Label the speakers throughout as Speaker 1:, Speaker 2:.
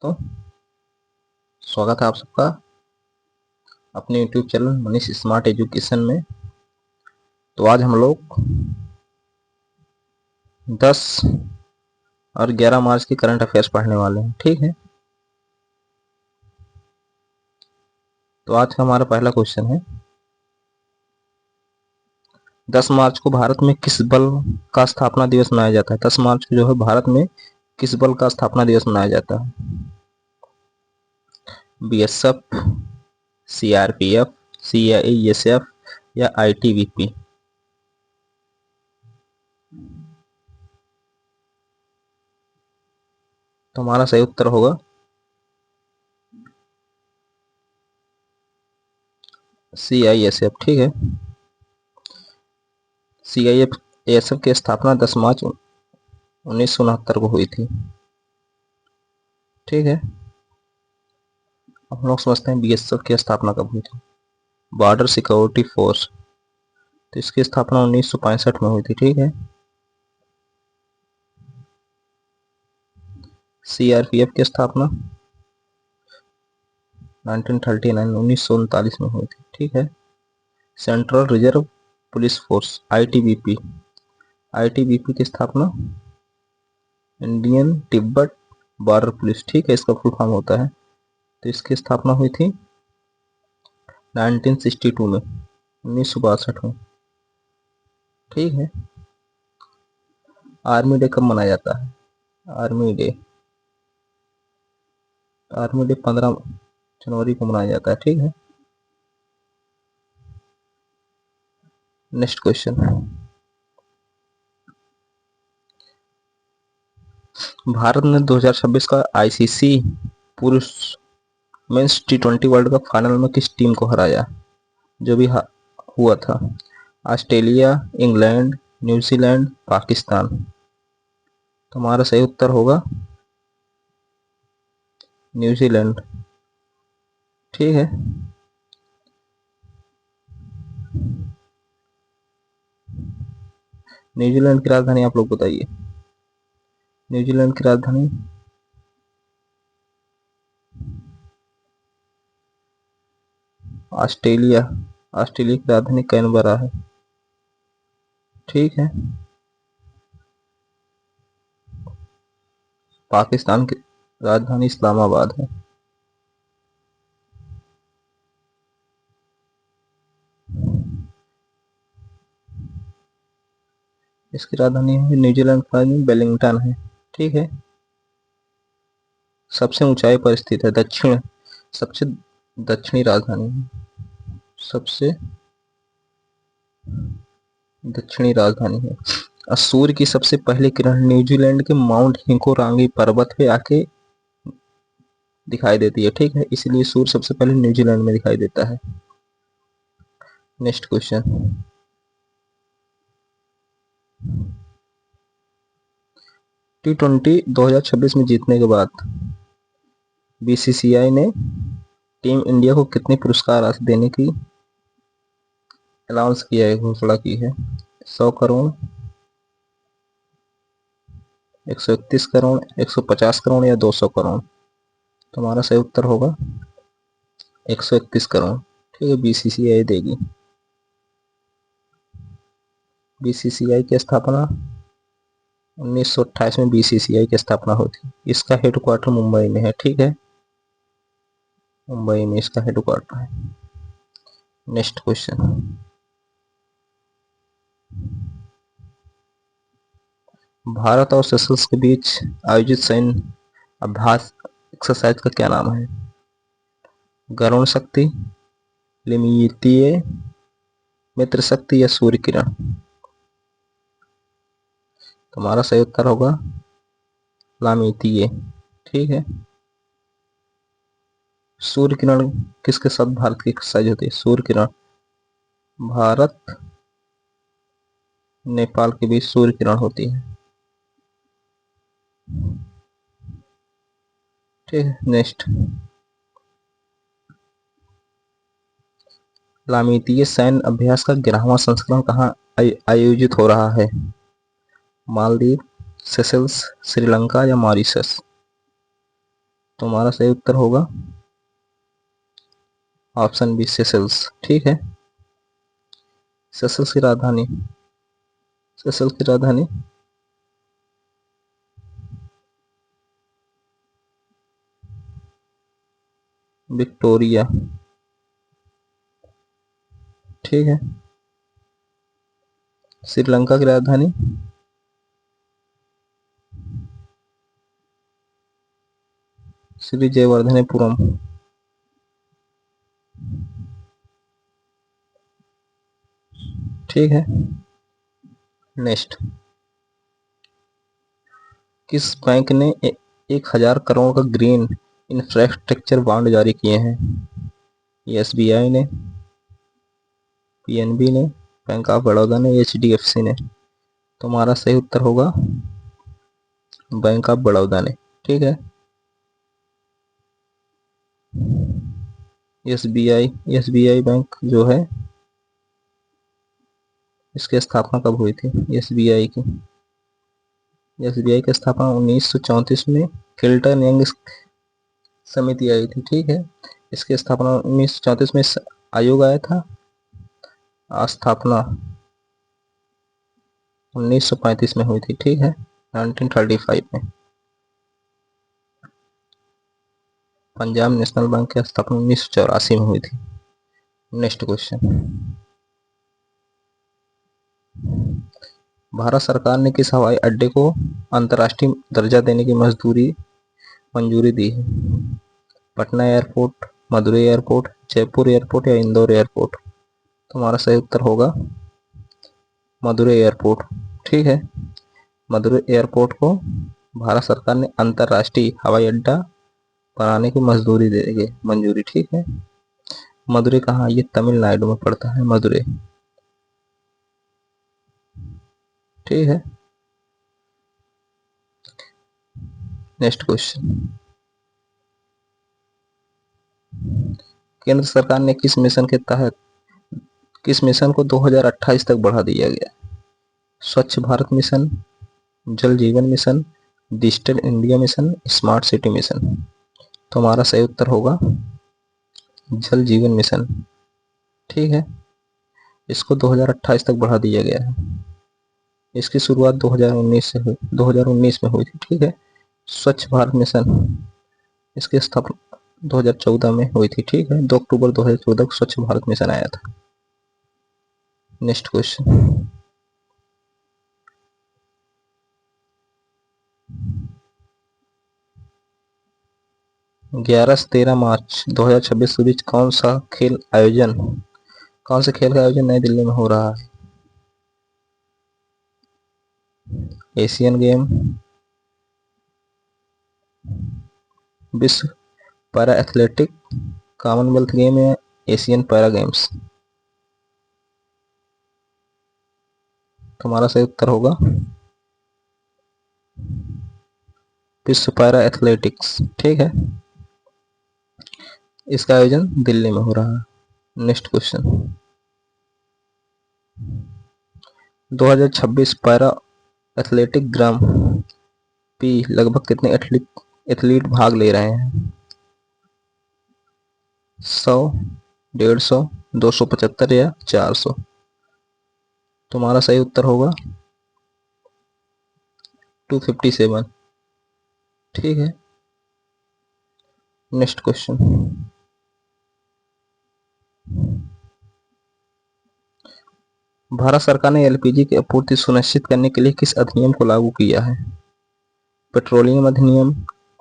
Speaker 1: तो स्वागत है आप सबका अपने YouTube channel Manish smart education में। तो आज हम लोग 10 और 11 मार्च की करंट अफेयर्स पढ़ने वाले हैं, ठीक है। तो आज का हमारा पहला क्वेश्चन है, 10 मार्च को भारत में किस बल का स्थापना दिवस मनाया जाता है? 10 मार्च को जो है भारत में किस बल का स्थापना दिवस मनाया जाता है? BSF, CRPF, CISF या ITBP? तो हमारा सही उत्तर होगा CISF, ठीक है। CISF की स्थापना 10 मार्च 1969 को हुई थी, ठीक है। हम लोग समझते हैं BSF की स्थापना कब हुई थी। बॉर्डर सिक्योरिटी फोर्स, तो इसकी स्थापना 1965 में हुई थी, ठीक है। CRPF की स्थापना 1939 में हुई थी, ठीक है। Central reserve police force ITBP की स्थापना इंडियन तिब्बत बॉर्डर पुलिस, ठीक है, इसका फुल फॉर्म होता है। तो इसकी स्थापना हुई थी 1962 में, 1962 में, ठीक है। आर्मी डे कब मनाया जाता है? आर्मी डे 15 जनवरी को मनाया जाता है, ठीक है। नेक्स्ट क्वेश्चन, भारत ने 2026 का ICC पुरुष mains T20 world cup final में किस टीम को हराया? जो भी हुआ था, ऑस्ट्रेलिया, इंग्लैंड, न्यूजीलैंड, पाकिस्तान। तो हमारा सही उत्तर होगा न्यूजीलैंड, ठीक है। न्यूजीलैंड की राजधानी आप लोग बताइए। न्यूजीलैंड की राजधानी ऑस्ट्रेलिया की राजधानी कैनबरा है, ठीक है। पाकिस्तान की राजधानी इस्लामाबाद है। इसकी राजधानी है न्यूजीलैंड की राजधानी वेलिंगटन है, ठीक है। सबसे ऊंचाई पर स्थित है, सबसे दक्षिणी राजधानी है, सबसे दक्षिणी राजधानी है। और सूर्य की सबसे पहली किरण न्यूजीलैंड के माउंट हिंकोरांगी पर्वत पे आके दिखाई देती है, ठीक है। इसलिए सूर्य सबसे पहले न्यूजीलैंड में दिखाई देता है। नेक्स्ट क्वेश्चन, T20 2026 में जीतने के बाद BCCI ने टीम इंडिया को कितने पुरस्कार राशि देने की अनाउंस किया है, घोषणा की है? 100 करोड़, 131 करोड़, 150 करोड़ या 200 करोड़? तो हमारा सही उत्तर होगा 131 करोड़, ठीक है, BCCI देगी। BCCI की स्थापना 1928 में BCCI की स्थापना हुई थी। इसका हेडक्वार्टर मुंबई में है, ठीक है, मुंबई में इसका हेडक्वार्टर है। नेक्स्ट क्वेश्चन, भारत और सेशल्स के बीच आयोजित सैन्य अभ्यास एक्सरसाइज का क्या नाम है? गरुण शक्ति, लिमितीय, मित्र शक्ति या सूर्य किरण? तो हमारा सही उत्तर होगा लामितीय, ठीक है। सूर्य किरण किसके साथ भारत की एक्सरसाइज होती है? सूर्य किरण भारत नेपाल के बीच सूर्य किरण होती है, ठीक है। नेक्स्ट, लामितीय सैन्य अभ्यास का 11वां संस्करण कहाँ आयोजित हो रहा है? मालदीव, सेशल्स, श्रीलंका या मॉरिशस? तुम्हारा सही उत्तर होगा ऑप्शन बी सेशल्स। ठीक है, सेशल्स की राजधानी, सेशल्स की राजधानी विक्टोरिया। ठीक है, श्रीलंका की राजधानी श्री जयवर्धनेपुरम। ठीक है, नेक्स्ट, किस बैंक ने 1,000 करोड़ का ग्रीन इंफ्रास्ट्रक्चर बॉन्ड जारी किए हैं? एसबीआई ने, पीएनबी ने, बैंक ऑफ बड़ौदा ने, एचडीएफसी ने। तुम्हारा सही उत्तर होगा बैंक ऑफ बड़ौदा ने। ठीक है, एसबीआई बैंक जो है, इसकी स्थापना कब हुई थी? एसबीआई की स्थापना 1934 में किल्टन यंग समिति आई थी। ठीक है, इसकी स्थापना 1934 में आयोग आया था, स्थापना 1935 में हुई थी। ठीक है, 1935 में। पंजाब नेशनल बैंक की स्थापना 1984 में हुई थी। नेक्स्ट क्वेश्चन, भारत सरकार ने किस हवाई अड्डे को अंतर्राष्ट्रीय दर्जा देने की मंजूरी दी है? Patna airport, Madurai airport, Jaipur airport या इंदौर एयरपोर्ट? तुम्हारा सही उत्तर होगा मदुरई एयरपोर्ट। ठीक है, मदुरई एयरपोर्ट को भारत सरकार ने अंतर्राष्ट्रीय हवाई अड्डा बनाने की मंजूरी। ठीक है, मदुरई कहाँ? ये तमिलनाडु में पड़ता है, मदुरई। ठीक है, नेक्स्ट क्वेश्चन, केंद्र सरकार ने किस मिशन को 2028 तक बढ़ा दिया गया? स्वच्छ भारत मिशन, जल जीवन mission, digital India mission, smart city mission? तुम्हारा सही उत्तर होगा जल जीवन मिशन। ठीक है, इसको 2028 तक बढ़ा दिया गया है। इसकी शुरुआत 2019 में हुई थी। ठीक है, स्वच्छ भारत मिशन, इसकी स्थापना 2014 में हुई थी। ठीक है, 2 अक्टूबर 2014 को स्वच्छ भारत मिशन आया था। नेक्स्ट क्वेश्चन, 11 से 13 मार्च 2026 के बीच कौन से खेल का आयोजन नई दिल्ली में हो रहा है? एशियन गेम, विश्व पैरा एथलेटिक, कॉमनवेल्थ गेम या एशियन पैरा गेम्स? तुम्हारा सही उत्तर होगा विश्व पैरा एथलेटिक्स। ठीक है, इसका आयोजन दिल्ली में हो रहा है। नेक्स्ट क्वेश्चन, 2026 पैरा एथलेटिक ग्राम पी लगभग कितने एथलीट भाग ले रहे हैं? 100, 150, 275 या 400? तुम्हारा सही उत्तर होगा 257। ठीक है, नेक्स्ट क्वेश्चन, भारत सरकार ने एलपीजी की आपूर्ति सुनिश्चित करने के लिए किस अधिनियम को लागू किया है? पेट्रोलियम अधिनियम,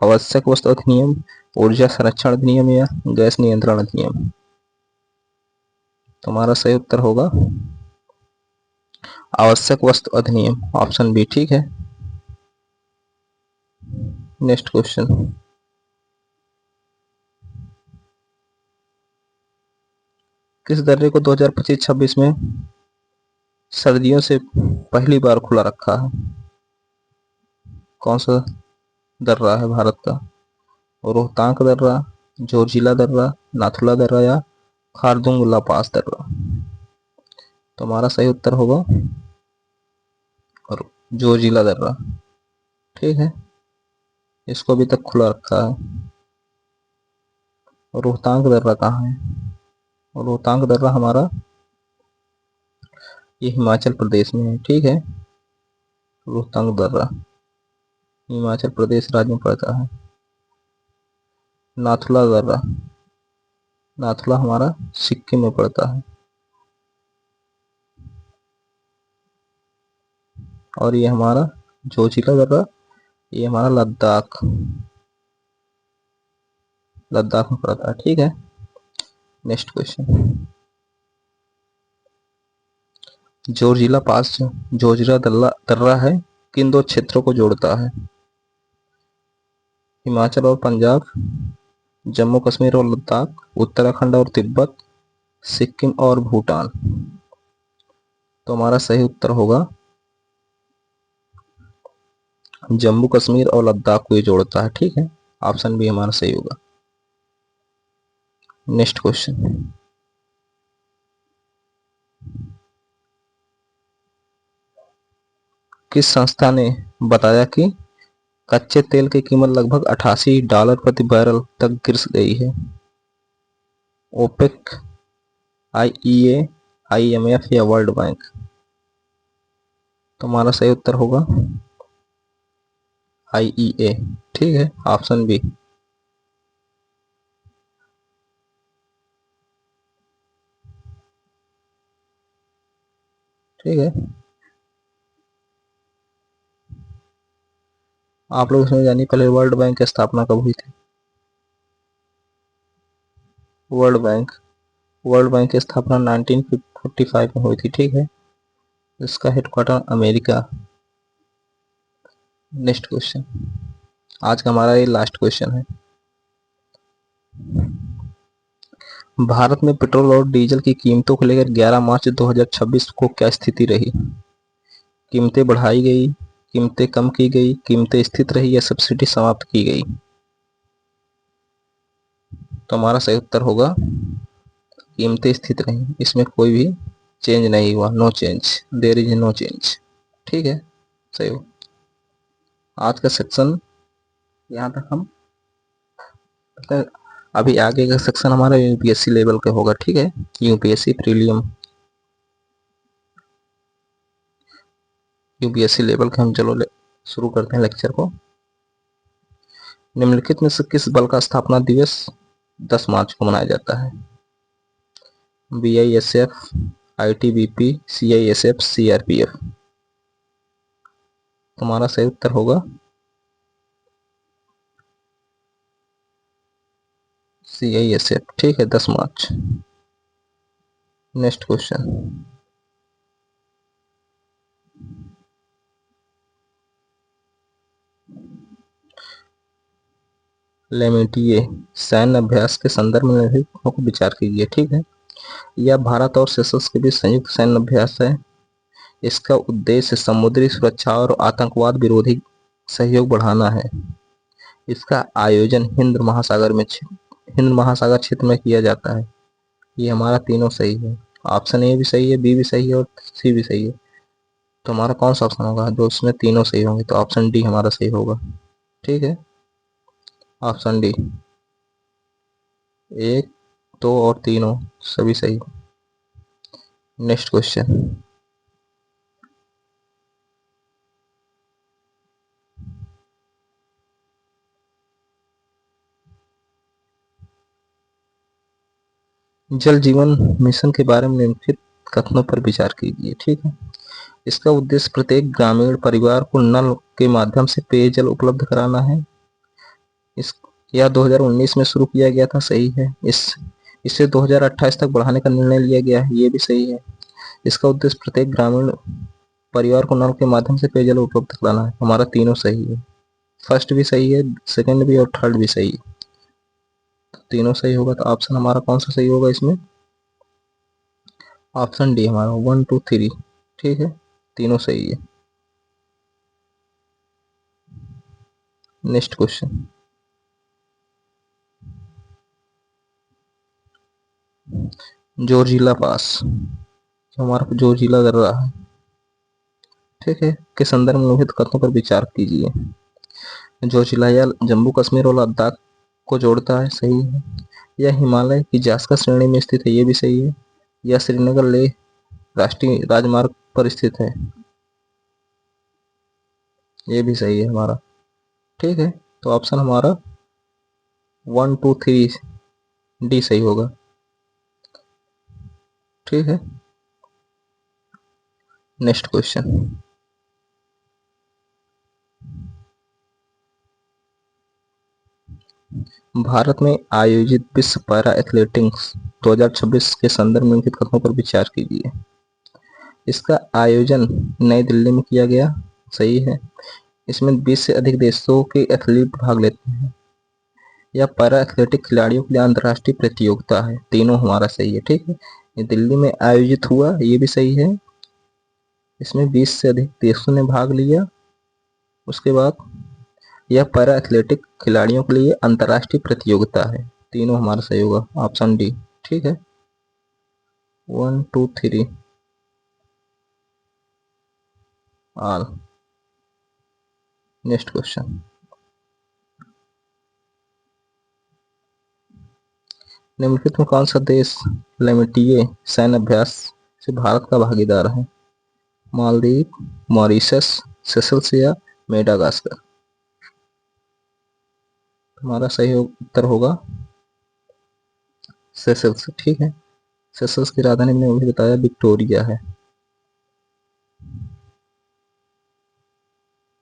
Speaker 1: आवश्यक वस्तु अधिनियम, ऊर्जा संरक्षण अधिनियम या गैस नियंत्रण अधिनियम? तुम्हारा सही उत्तर होगा आवश्यक वस्तु अधिनियम, ऑप्शन बी। ठीक है, नेक्स्ट क्वेश्चन, किस दर्रे को 2025-26 में सर्दियों से पहली बार खुला रखा है? कौन सा दर्रा है भारत का? रोहतांग दर्रा, जोजिला दर्रा, नाथुला दर्रा या खारदुंग ला पास दर्रा? तुम्हारा सही उत्तर होगा और जोजिला दर्रा। ठीक है, इसको अभी तक खुला रखा है। रोहतांग दर्रा कहाँ है? रोहतांग दर्रा हमारा ये हिमाचल प्रदेश में है, ठीक है। रोहतांग दर्रा हिमाचल प्रदेश राज्य में पड़ता है। नाथुला दर्रा, नाथुला हमारा सिक्किम में पड़ता है। और ये हमारा जोजिला दर्रा, ये हमारा लद्दाख, लद्दाख में पड़ता है, ठीक है। नेक्स्ट क्वेश्चन, जोजिला पास, जोजिला दर्रा है, किन दो क्षेत्रों को जोड़ता है? हिमाचल और पंजाब, जम्मू कश्मीर और लद्दाख, उत्तराखंड और तिब्बत, सिक्किम और भूटान। तो हमारा सही उत्तर होगा जम्मू कश्मीर और लद्दाख को ये जोड़ता है, ठीक है। ऑप्शन बी हमारा सही होगा। नेक्स्ट क्वेश्चन, किस संस्था ने बताया कि कच्चे तेल की कीमत लगभग $88 प्रति बैरल तक गिर गई है? ओपेक, आईईए, आईएमएफ या वर्ल्ड बैंक? तो हमारा सही उत्तर होगा आईईए, ठीक है। Option B. ठीक है, आप लोग इसमें जानिए पहले वर्ल्ड बैंक की स्थापना कब हुई थी? वर्ल्ड बैंक की स्थापना 1945 में हुई थी, ठीक है। इसका हेडक्वार्टर अमेरिका। नेक्स्ट क्वेश्चन, आज का हमारा ये लास्ट क्वेश्चन है। भारत में पेट्रोल और डीजल की कीमतों को लेकर 11 मार्च 2026 को क्या स्थिति रही? कीमतें बढ़ाई गई, कीमतें कम की गई, कीमतें स्थिर रही या सब्सिडी समाप्त की गई? तो हमारा सही उत्तर होगा कीमतें स्थिर रही, इसमें कोई भी चेंज नहीं हुआ, no change, there is no change, ठीक है। सही हो। आज का सेक्शन यहाँ तक हम, अभी आगे का सेक्शन हमारा यूपीएससी लेवल का होगा, ठीक है। यूपीएससी प्रीलियम, यूपीएससी लेवल के हम चलो शुरू करते हैं लेक्चर को। निम्नलिखित में से किस बल का स्थापना दिवस 10 मार्च को मनाया जाता है? बीआईएसएफ, आईटीबीपी, सीआईएसएफ, सीआरपीएफ? तुम्हारा सही उत्तर होगा सीआईएसएफ, ठीक है, 10 मार्च। नेक्स्ट क्वेश्चन, लेमेटिए सैन्य अभ्यास के संदर्भ में भी विचार कीजिए, ठीक है। यह भारत और सेशल्स के बीच संयुक्त सैन्य अभ्यास है। इसका उद्देश्य समुद्री सुरक्षा और आतंकवाद विरोधी सहयोग बढ़ाना है। इसका आयोजन हिंद महासागर क्षेत्र में किया जाता है। ये हमारा तीनों सही है। ऑप्शन ए भी सही है, बी भी सही है और सी भी सही है। तो हमारा कौन सा ऑप्शन होगा जो उसमें तीनों सही होंगे? तो ऑप्शन डी हमारा सही होगा, ठीक है। ऑप्शन डी, एक, दो और तीनों सभी सही। नेक्स्ट क्वेश्चन, जल जीवन मिशन के बारे में निम्नलिखित कथनों पर विचार कीजिए, ठीक है। इसका उद्देश्य प्रत्येक ग्रामीण परिवार को नल के माध्यम से पेयजल उपलब्ध कराना है। इस यह 2019 में शुरू किया गया था, सही है। इसे 2028 तक बढ़ाने का निर्णय लिया गया है, ये भी सही है। इसका उद्देश्य प्रत्येक ग्रामीण परिवार को नल के माध्यम से पेयजल उपलब्ध कराना है। हमारा तीनों सही है, फर्स्ट भी सही है, सेकंड भी और थर्ड भी सही है। तो तीनों सही होगा। तो ऑप्शन हमारा कौन सा सही होगा इसमें? ऑप्शन डी हमारा 1 2 3, ठीक है, तीनों सही है। नेक्स्ट क्वेश्चन, जोजिला पास, हमारा जोजिला दर्रा है, ठीक है, के संदर्भ में उल्लेखित कथनों पर विचार कीजिए। जोजिला जम्मू कश्मीर और लद्दाख को जोड़ता है, सही है। यह हिमालय की जास्कर श्रेणी में स्थित है, ये भी सही है। यह श्रीनगर लेह राष्ट्रीय राजमार्ग पर स्थित है, ये भी सही है हमारा। ठीक है, तो ऑप्शन हमारा 1 2 3 डी सही होगा। ठीक है, नेक्स्ट क्वेश्चन। भारत में आयोजित विश्व पैरा एथलेटिक्स 2026 के संदर्भ में निम्नलिखित कथनों पर विचार कीजिए। इसका आयोजन नई दिल्ली में किया गया, सही है। इसमें 20 से अधिक देशों के एथलीट भाग लेते हैं। यह पैरा एथलेटिक खिलाड़ियों के लिए अंतर्राष्ट्रीय प्रतियोगिता है, तीनों हमारा सही है। ठीक है, ये दिल्ली में आयोजित हुआ, ये भी सही है। इसमें 20 से अधिक देशों ने भाग लिया। उसके बाद यह पैरा एथलेटिक खिलाड़ियों के लिए अंतर्राष्ट्रीय प्रतियोगिता है, तीनों हमारा सही होगा, ऑप्शन डी। ठीक है, 1 2 3 ऑल। Next question. निम्नलिखित में कौन सा देश लेमेटिये सैन्य अभ्यास से भारत का भागीदार है? मालदीव, मॉरिशस, सेशल्स या मेडागास्कर? हमारा सही उत्तर होगा सेशल्स। ठीक है, सेशल्स की राजधानी मैंने अभी बताया विक्टोरिया है।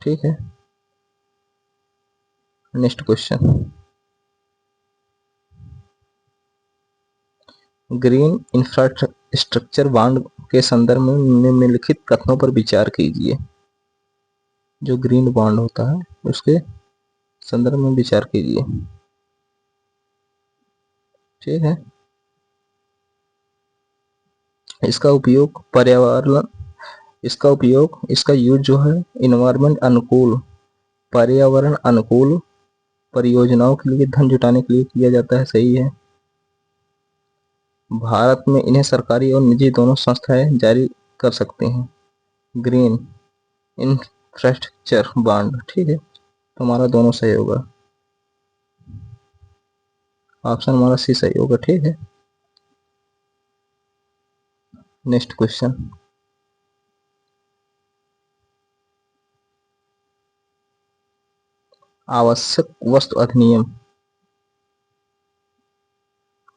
Speaker 1: ठीक है, next question. Green infrastructure bond के संदर्भ में निम्नलिखित कथनों पर विचार कीजिए। जो ग्रीन बॉन्ड होता है उसके संदर्भ में विचार कीजिए। ठीक है, इसका उपयोग पर्यावरण, इसका यूज जो है इन्वायरमेंट अनुकूल, पर्यावरण अनुकूल परियोजनाओं के लिए धन जुटाने के लिए किया जाता है, सही है। भारत में इन्हें सरकारी और निजी दोनों संस्थाएं जारी कर सकते हैं, ग्रीन इंफ्रास्ट्रक्चर बॉन्ड। ठीक है, तो हमारा दोनों सही होगा, ऑप्शन हमारा सी सही होगा। ठीक है, नेक्स्ट क्वेश्चन। आवश्यक वस्तु अधिनियम,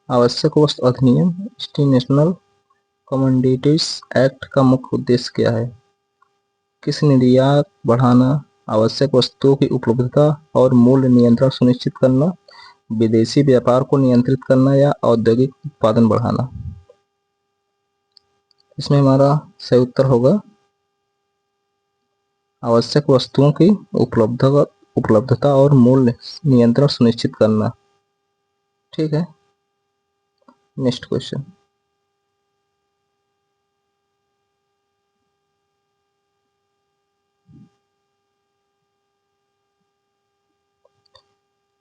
Speaker 1: आवश्यक वस्तु अधिनियम नेशनल कमोडिटीज एक्ट का मुख्य उद्देश्य क्या है? किस निर्यात बढ़ाना, आवश्यक वस्तुओं की उपलब्धता और मूल्य नियंत्रण सुनिश्चित करना, विदेशी व्यापार को नियंत्रित करना या औद्योगिक उत्पादन बढ़ाना? इसमें हमारा सही उत्तर होगा आवश्यक वस्तुओं की उपलब्धता और मूल्य नियंत्रण सुनिश्चित करना। ठीक है, नेक्स्ट क्वेश्चन।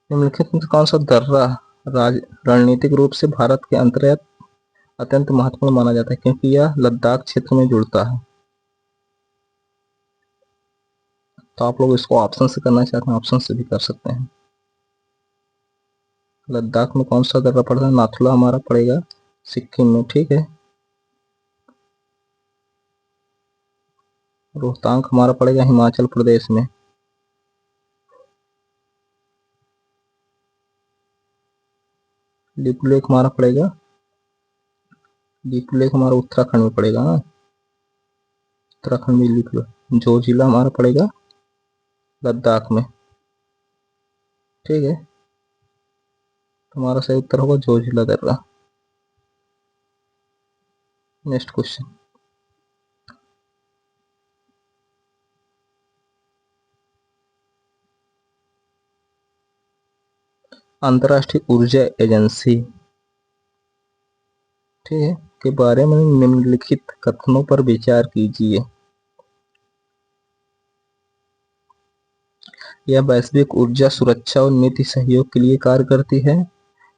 Speaker 1: निम्नलिखित में कौन सा दर्रा रणनीतिक रूप से भारत के अंतर्गत अत्यंत महत्वपूर्ण माना जाता है, क्योंकि यह लद्दाख क्षेत्र में जुड़ता है? तो आप लोग इसको ऑप्शन से करना चाहते हैं, ऑप्शन से भी कर सकते हैं। लद्दाख में कौन सा दर्रा पड़ता है? नाथुला हमारा पड़ेगा सिक्किम में। ठीक है, रोहतांग हमारा पड़ेगा हिमाचल प्रदेश में। लिपु लेक हमारा पड़ेगा, लिपु लेक हमारा उत्तराखंड में पड़ेगा ना, उत्तराखंड में लिपु लेक। जो जिला हमारा पड़ेगा लद्दाख में। ठीक है, हमारा सही उत्तर होगा जो जिला दर्रा। Next question. अंतर्राष्ट्रीय ऊर्जा एजेंसी, ठीक है, के बारे में निम्नलिखित कथनों पर विचार कीजिए। यह वैश्विक ऊर्जा सुरक्षा और नीति सहयोग के लिए कार्य करती है।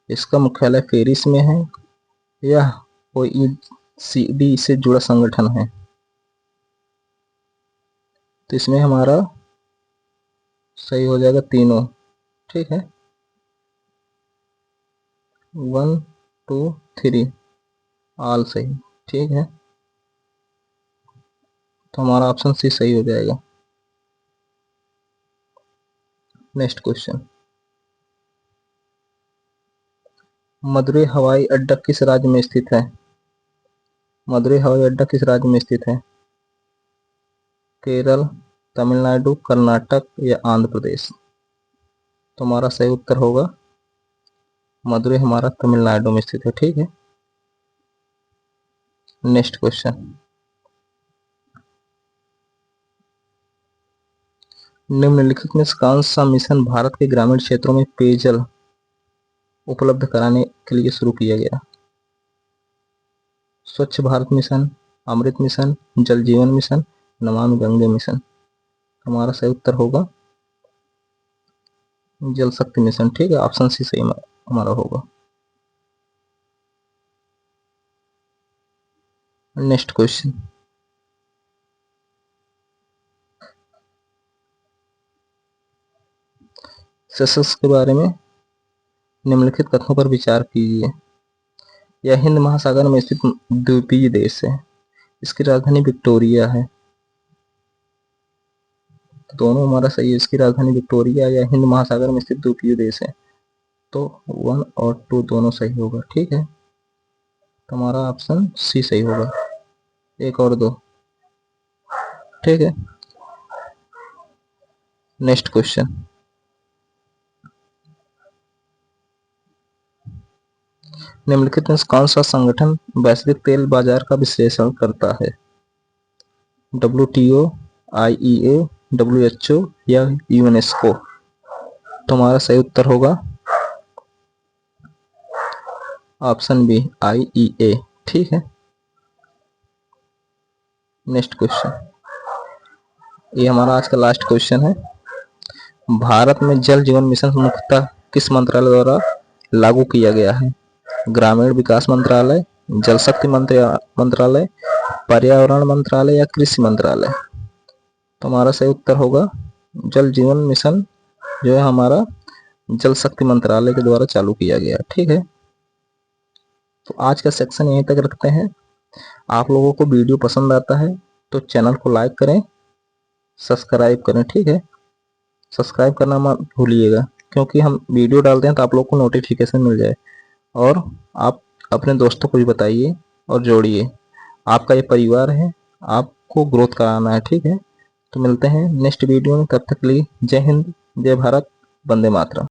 Speaker 1: इसका मुख्यालय पेरिस में है। यह OECD से जुड़ा संगठन है। तो इसमें हमारा सही हो जाएगा तीनों। ठीक है, 1 2 3 ऑल सही। ठीक है, तो हमारा ऑप्शन सी सही हो जाएगा। नेक्स्ट क्वेश्चन, मदुरै हवाई अड्डा किस राज्य में स्थित है? मदुरै हवाई अड्डा किस राज्य में स्थित है? केरल, तमिलनाडु, कर्नाटक या आंध्र प्रदेश? तो हमारा सही उत्तर होगा मदुरै हमारा तमिलनाडु में स्थित है। ठीक है, नेक्स्ट क्वेश्चन, निम्नलिखित में से कौन सा मिशन भारत के ग्रामीण क्षेत्रों में पेयजल उपलब्ध कराने के लिए शुरू किया गया? स्वच्छ भारत मिशन, अमृत मिशन, जल जीवन मिशन, नमामि गंगे मिशन? हमारा सही उत्तर होगा जल शक्ति मिशन। ठीक है, ऑप्शन सी सही हमारा होगा। नेक्स्ट क्वेश्चन, सेशल्स के बारे में निम्नलिखित कथनों पर विचार कीजिए। यह हिंद महासागर में स्थित द्वीपीय देश है। इसकी राजधानी विक्टोरिया है। दोनों हमारा सही है, इसकी राजधानी विक्टोरिया या हिंद महासागर में स्थित द्वीपीय देश है। तो 1 और 2 दोनों सही होगा। ठीक है, तो हमारा ऑप्शन सी सही होगा, 1 और 2। ठीक है, नेक्स्ट क्वेश्चन, निम्नलिखित में कौन सा संगठन वैश्विक तेल बाजार का विश्लेषण करता है? WTO, IEA, WHO या यूनेस्को? तो हमारा सही उत्तर होगा ऑप्शन बी, IEA। ठीक है, नेक्स्ट क्वेश्चन, ये हमारा आज का लास्ट क्वेश्चन है। भारत में जल जीवन मिशन मुख्यतः किस मंत्रालय द्वारा लागू किया गया है? ग्रामीण विकास मंत्रालय, जल शक्ति मंत्रालय, पर्यावरण मंत्रालय या कृषि मंत्रालय? तो हमारा सही उत्तर होगा जल जीवन मिशन जो है हमारा जल शक्ति मंत्रालय के द्वारा चालू किया गया। ठीक है, तो आज का सेक्शन यहीं तक रखते हैं। आप लोगों को वीडियो पसंद आता है तो चैनल को लाइक करें, सब्सक्राइब करें। ठीक है, सब्सक्राइब करना मत भूलिएगा, क्योंकि हम वीडियो डालते हैं तो आप लोग को नोटिफिकेशन मिल जाए। और आप अपने दोस्तों को भी बताइए और जोड़िए। आपका ये परिवार है, आपको ग्रोथ कराना है। ठीक है, तो मिलते हैं नेक्स्ट वीडियो में, तब तक के लिए जय हिंद, जय भारत, वंदे मातरम।